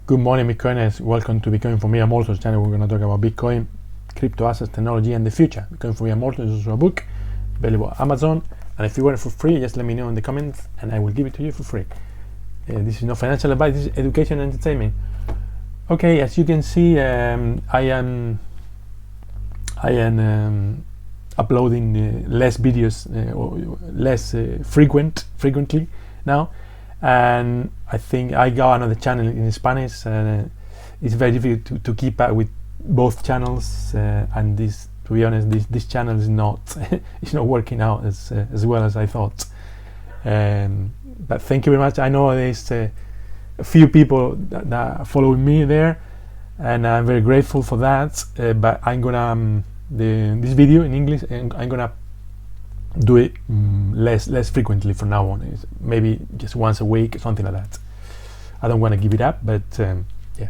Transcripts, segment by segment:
Good morning, Bitcoiners. Welcome to Bitcoin for Me. I'm Mortals channel. We're going to talk about Bitcoin, crypto assets, technology, and the future. Bitcoin for Me, I'm Mortals is also a book available on Amazon. And if you want it for free, just let me know in the comments and I will give it to you for free. This is not financial advice, this is education and entertainment. Okay, as you can see, I am uploading less videos, or less frequently now. And I think I got another channel in Spanish, and it's very difficult to keep up with both channels. And this, to be honest, this channel is not it's not working out as well as I thought. But thank you very much. I know there's a few people that are following me there, and I'm very grateful for that. But I'm gonna this video in English, and I'm gonna do it less frequently from now on. It's maybe just once a week, something like that. I don't want to give it up, but yeah.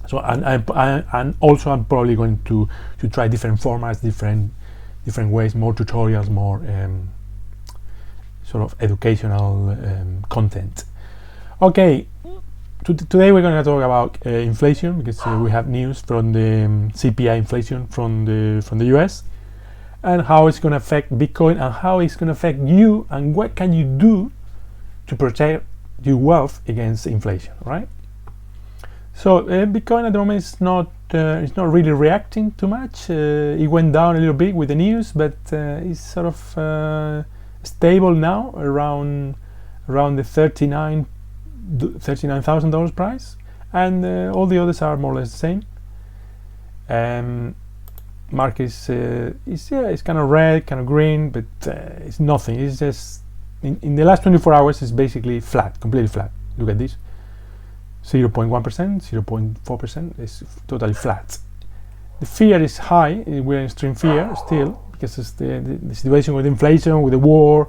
So and also I'm probably going to try different formats, different ways, more tutorials, more sort of educational content. Okay, today we're going to talk about inflation, because we have news from the CPI inflation from the US, and how it's going to affect Bitcoin, and how it's going to affect you, and what can you do to protect your wealth against inflation, right? So Bitcoin at the moment is not really reacting too much. It went down a little bit with the news, but it's sort of stable now around the $39,000 price, and all the others are more or less the same. Market is kind of red, kind of green, but it's nothing. It's just in the last 24 hours it's basically flat, completely flat. Look at this, 0.1%, 0.4%. It's totally flat. The fear is high. We're in extreme fear still, because it's the situation with inflation, with the war,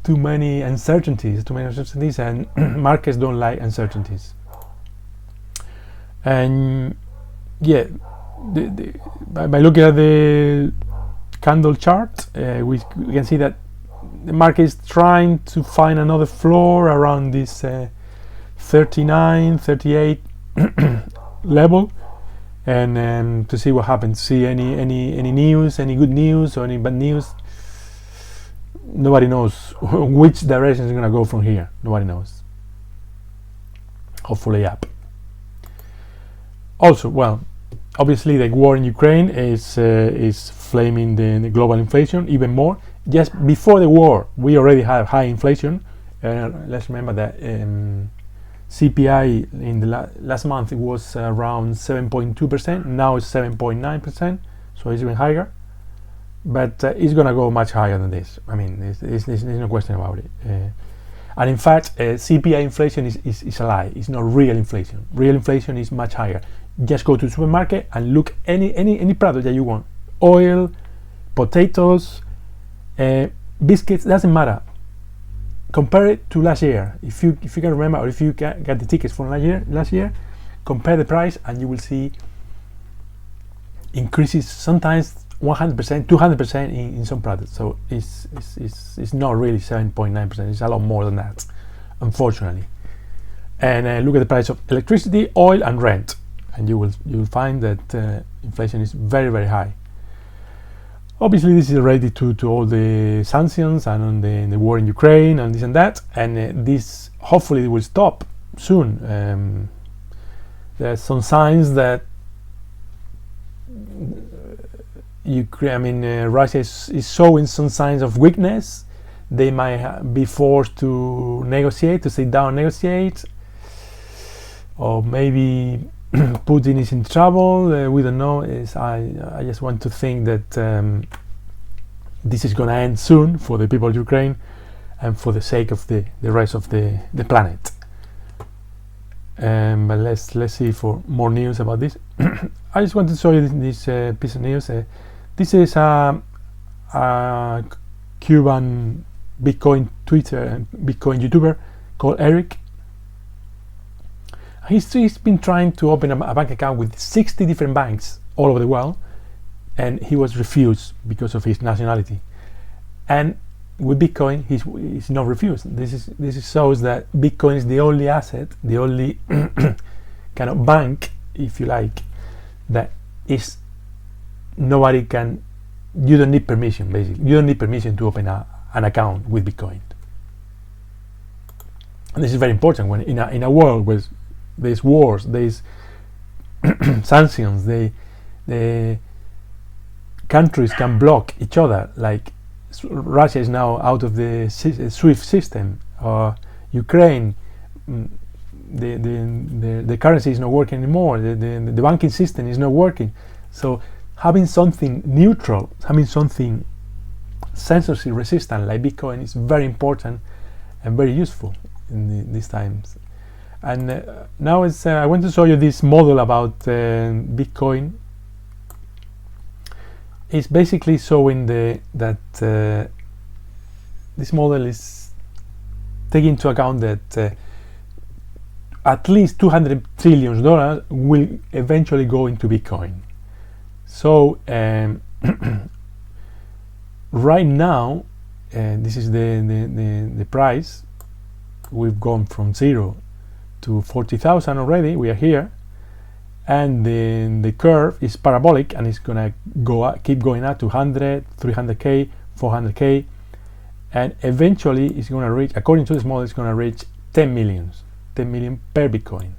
too many uncertainties, and markets don't like uncertainties. And yeah, by looking at the candle chart, we can see that the market is trying to find another floor around this 39, 38 level, and to see what happens. See any news, any good news or any bad news. Nobody knows which direction is going to go from here. Nobody knows. Hopefully up. Also, well, obviously the war in Ukraine is flaming the global inflation even more. Just before the war, we already have high inflation. Let's remember that CPI in the last month, it was around 7.2%. Now it's 7.9%, so it's even higher. But it's going to go much higher than this. I mean, there's no question about it. And in fact, CPI inflation is a lie. It's not real inflation. Real inflation is much higher. Just go to the supermarket and look any product that you want. Oil, potatoes, biscuits, doesn't matter. Compare it to last year. If you can remember, or if you got the tickets from last year, compare the price and you will see increases, sometimes 100%, 200% in some products. So it's not really 7.9%. It's a lot more than that, unfortunately. And look at the price of electricity, oil, and rent, and you will find that inflation is very, very high. Obviously, this is related to all the sanctions and on the war in Ukraine and this and that, and this hopefully will stop soon. There are some signs that Russia is showing some signs of weakness. They might be forced to negotiate, to sit down and negotiate, or maybe Putin is in trouble. We don't know. I just want to think that this is going to end soon for the people of Ukraine and for the sake of the rest of the planet. But let's see for more news about this. I just want to show you this piece of news. This is a Cuban Bitcoin Twitter and Bitcoin YouTuber called Eric. He's been trying to open a bank account with 60 different banks all over the world, and he was refused because of his nationality. And with Bitcoin, he's not refused. This shows that Bitcoin is the only asset, the only kind of bank, if you like, that is nobody can. You don't need permission. Basically, you don't need permission to open an account with Bitcoin. And this is very important when in a world where there's wars, there's sanctions, the countries can block each other. Like Russia is now out of the SWIFT system, or Ukraine, the currency is not working anymore. The banking system is not working. So having something neutral, having something censorship resistant like Bitcoin is very important and very useful in these times. And now I want to show you this model about Bitcoin. It's basically showing that this model is taking into account that at least $200 trillion will eventually go into Bitcoin. So right now, this is the price. We've gone from 0 to 40,000 already. We are here, and the curve is parabolic, and it's gonna go up, keep going up to 100, 300k, 400k, and eventually it's gonna reach, according to this model, it's gonna reach 10 million per Bitcoin.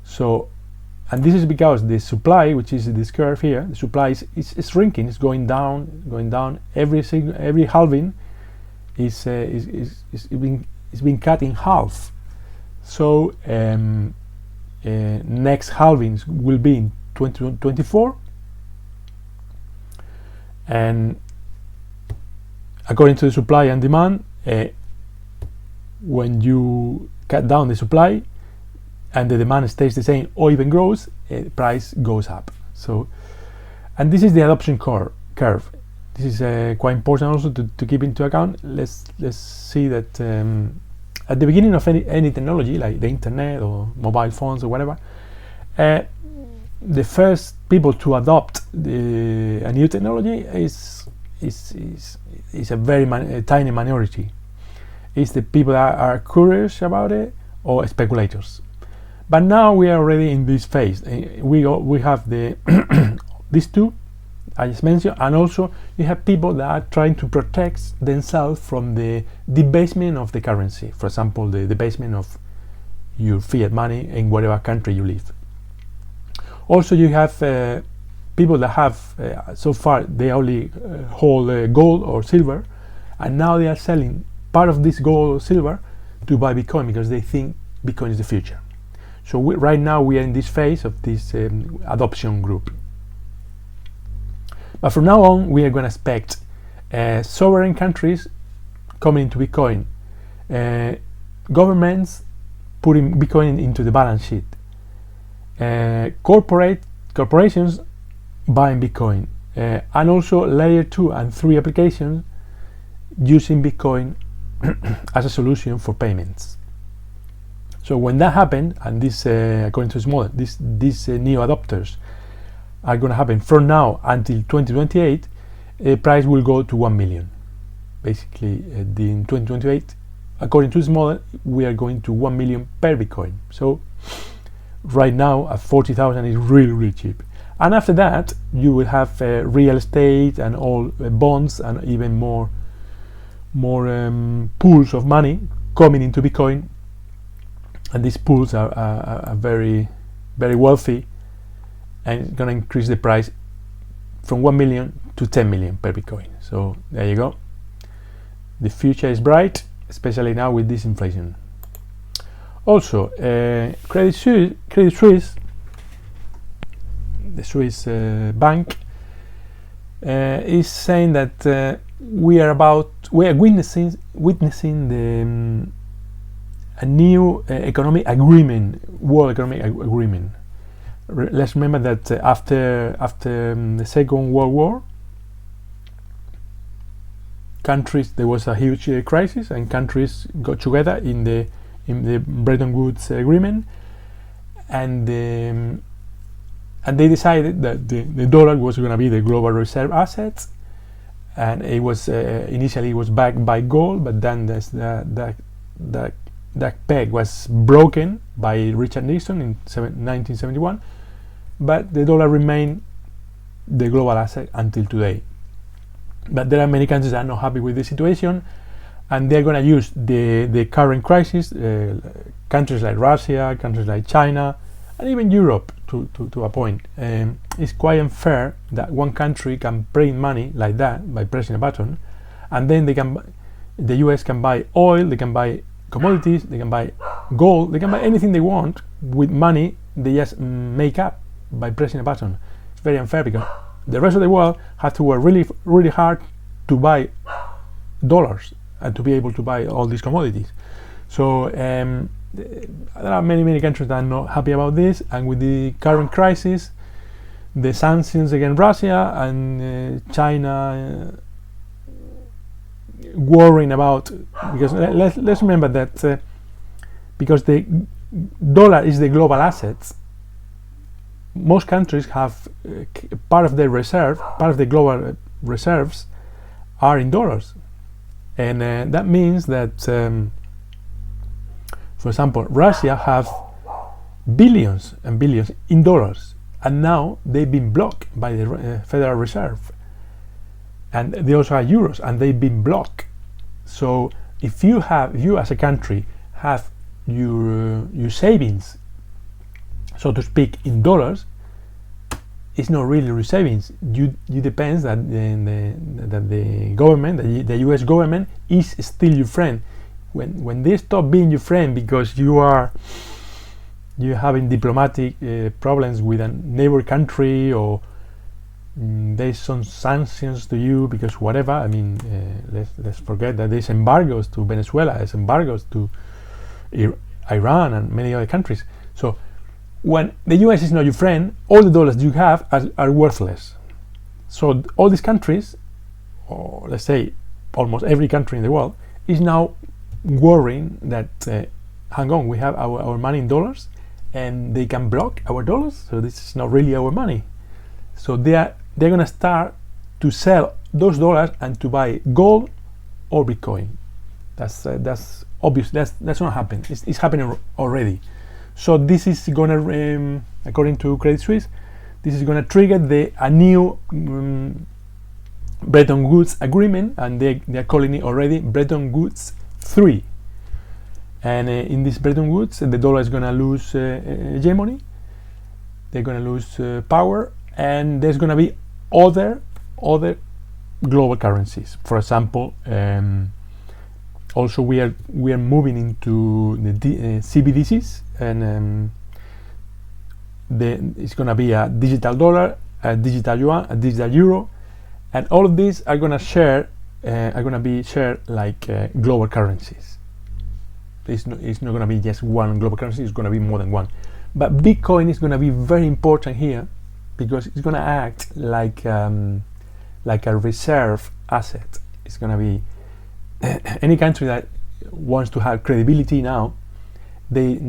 So, and this is because the supply, which is this curve here, the supply is shrinking. It's going down. Every halving is being cut in half. So next halvings will be in 2024, and according to the supply and demand, when you cut down the supply and the demand stays the same or even grows, price goes up. So, and this is the adoption curve. This is quite important also to keep into account. Let's see that at the beginning of any technology, like the internet or mobile phones or whatever, the first people to adopt a new technology is a very tiny minority. It's the people that are curious about it or speculators. But now we are already in this phase. We have the these two I just mentioned, and also you have people that are trying to protect themselves from the debasement of the currency. For example, the debasement of your fiat money in whatever country you live. Also, you have people that have so far they only hold gold or silver, and now they are selling part of this gold or silver to buy Bitcoin because they think Bitcoin is the future. So right now we are in this phase of this adoption group. But from now on, we are going to expect sovereign countries coming into Bitcoin, governments putting Bitcoin into the balance sheet, corporations buying Bitcoin, and also layer 2 and 3 applications using Bitcoin as a solution for payments. So when that happens, and this, according to this model, these new adopters are going to happen from now until 2028, the price will go to 1 million. Basically, in 2028, according to this model, we are going to 1 million per Bitcoin. So right now, at 40,000 is really, really cheap. And after that, you will have real estate and all bonds and even more pools of money coming into Bitcoin. And these pools are very, very wealthy, and it's going to increase the price from 1 million to 10 million per Bitcoin. So there you go. The future is bright, especially now with this inflation. Also, Credit Suisse, the Swiss bank, is saying that we are witnessing a new economic agreement, world economic agreement. Let's remember that after the Second World War, there was a huge crisis, and countries got together in the Bretton Woods agreement, and they decided that the dollar was going to be the global reserve asset, and it was initially it was backed by gold, but then that peg was broken by Richard Nixon in 1971. But the dollar remained the global asset until today. But there are many countries that are not happy with the situation, and they're going to use the current crisis, countries like Russia, countries like China, and even Europe to a point. It's quite unfair that one country can print money like that by pressing a button, and then the US can buy oil, they can buy commodities, they can buy gold, they can buy anything they want with money they just make up by pressing a button. It's very unfair because the rest of the world have to work really, really hard to buy dollars and to be able to buy all these commodities. So there are many countries that are not happy about this, and with the current crisis, the sanctions against Russia and China worrying about, because let's remember that because the dollar is the global assets, most countries have part of their reserve, part of the global reserves are in dollars, and that means that for example, Russia have billions and billions in dollars, and now they've been blocked by the Federal Reserve, and they also have euros, and they've been blocked. So if you as a country have your savings, so to speak, in dollars, it's not really your savings. You depends that the government, the US government, is still your friend. When they stop being your friend because you're having diplomatic problems with a neighbor country, or there's some sanctions to you because whatever. I mean, let's forget that there's embargoes to Venezuela, there's embargoes to Iran and many other countries. So when the US is not your friend, all the dollars you have are worthless. So all these countries, or let's say almost every country in the world, is now worrying that hang on, we have our money in dollars and they can block our dollars, so this is not really our money. So they're going to start to sell those dollars and to buy gold or Bitcoin. That's obvious. That's not happening. It's happening already. So this is going to, according to Credit Suisse, this is going to trigger a new Bretton Woods agreement, and they're calling it already Bretton Woods 3. And in this Bretton Woods, the dollar is going to lose hegemony. They're going to lose power, and there's going to be other global currencies. For example, also we are moving into the CBDCs, and it's going to be a digital dollar, a digital yuan, a digital euro, and all of these are going to be shared like global currencies. It's not going to be just one global currency, it's going to be more than one. But Bitcoin is going to be very important here because it's going to act like a reserve asset. It's going to be any country that wants to have credibility now, they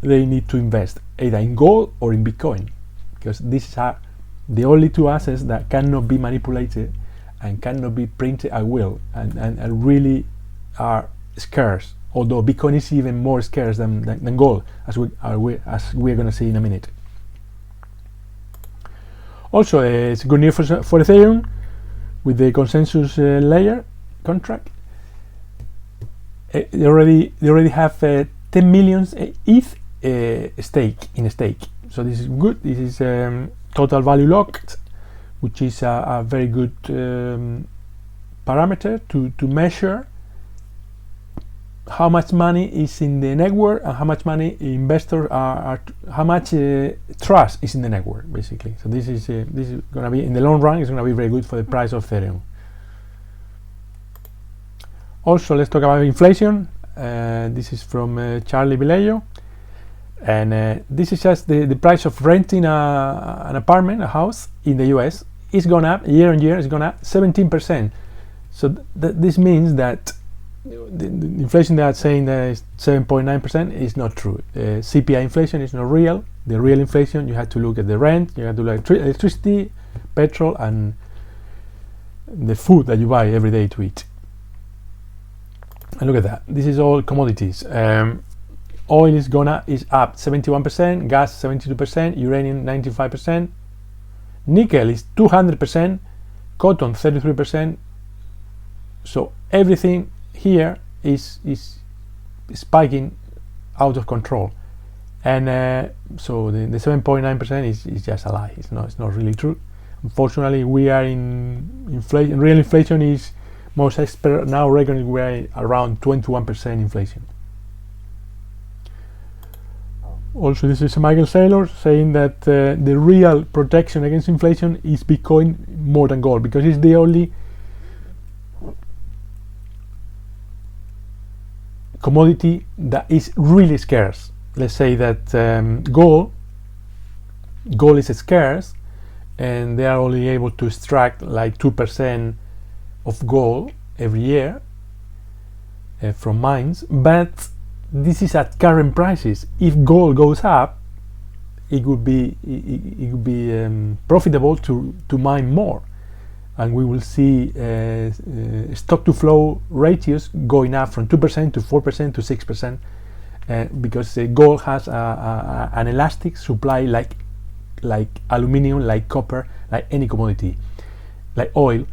need to invest either in gold or in Bitcoin, because these are the only two assets that cannot be manipulated and cannot be printed at will, and really are scarce. Although Bitcoin is even more scarce than gold, as we're going to see in a minute. Also, it's good news for Ethereum with the consensus layer contract. They already have 10 million ETH stake. So this is good. This is total value locked, which is a very good parameter to measure how much money is in the network and how much money investors are how much trust is in the network, basically. So this is going to be, in the long run, it's going to be very good for the price of Ethereum. Also, let's talk about inflation. This is from Charlie Vilejo, and this is just the price of renting an apartment, a house in the US. It's gone up year on year. It's gone up 17%. So this means that the inflation they are saying that is 7.9% is not true. CPI inflation is not real. The real inflation, you have to look at the rent, you have to look at electricity, petrol, and the food that you buy every day to eat. And look at that. This is all commodities. Oil is up 71%, gas 72%, uranium 95%, nickel is 200%, cotton 33%. So everything here is spiking out of control. And so the 7.9% is just a lie. It's not really true. Unfortunately, we are in inflation. Real inflation is, most experts now reckon we are around 21% inflation. Also, this is Michael Saylor saying that the real protection against inflation is Bitcoin more than gold, because it's the only commodity that is really scarce. Let's say that gold is scarce, and they are only able to extract like 2% of gold every year from mines, but this is at current prices. If gold goes up, it would be profitable to mine more, and we will see stock to flow ratios going up from 2% to 4% to 6%, because gold has an elastic supply like aluminium, like copper, like any commodity, like oil.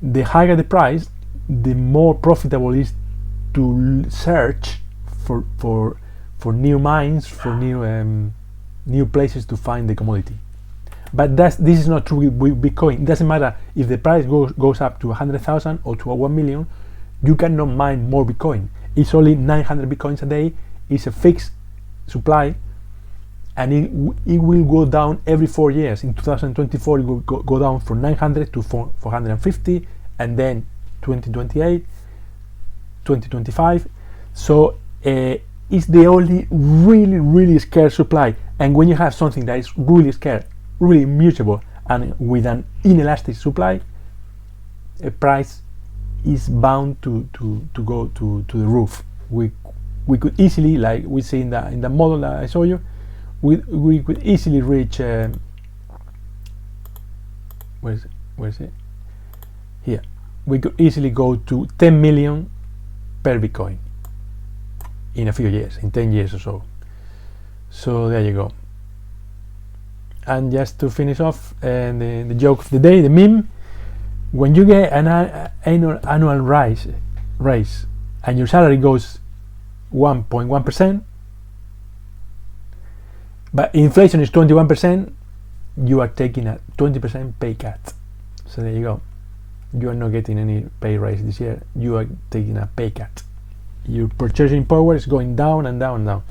The higher the price, the more profitable it is to search for new mines, for new places to find the commodity. But this is not true with Bitcoin. It doesn't matter if the price goes up to 100,000 or to 1 million. You cannot mine more Bitcoin. It's only 900 Bitcoins a day. It's a fixed supply, and it will go down every 4 years. In 2024, it will go down from 900 to 450, and then 2028, 2025. So it's the only really scarce supply. And when you have something that is really scarce, really immutable, and with an inelastic supply, a price is bound to go to the roof. We could easily, like we see in the model that I showed you, we could easily reach where is it? Here. We could easily go to 10 million per Bitcoin in a few years, in 10 years or so. So there you go. And just to finish off, the joke of the day, the meme: when you get an annual raise and your salary goes 1.1%, but inflation is 21%, you are taking a 20% pay cut. So there you go. You are not getting any pay raise this year. You are taking a pay cut. Your purchasing power is going down and down and down.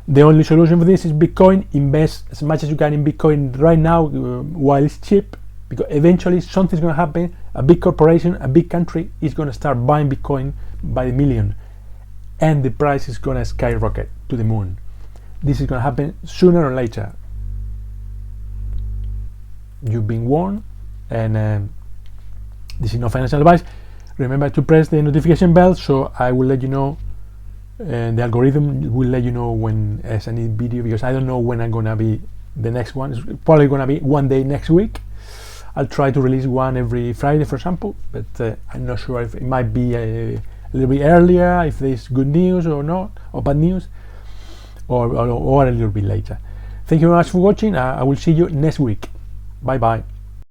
The only solution for this is Bitcoin. Invest as much as you can in Bitcoin right now while it's cheap, because eventually something's going to happen. A big corporation, a big country is going to start buying Bitcoin by the million, and the price is going to skyrocket to the moon. This is going to happen sooner or later. You've been warned, and this is not financial advice. Remember to press the notification bell, so I will let you know, and the algorithm will let you know when there's any video, because I don't know when I'm going to be the next one. It's probably going to be one day next week. I'll try to release one every Friday, for example, but I'm not sure if it might be a little bit earlier, if there's good news or not, or bad news, or a little bit later. Thank you very much for watching. I will see you next week. Bye bye.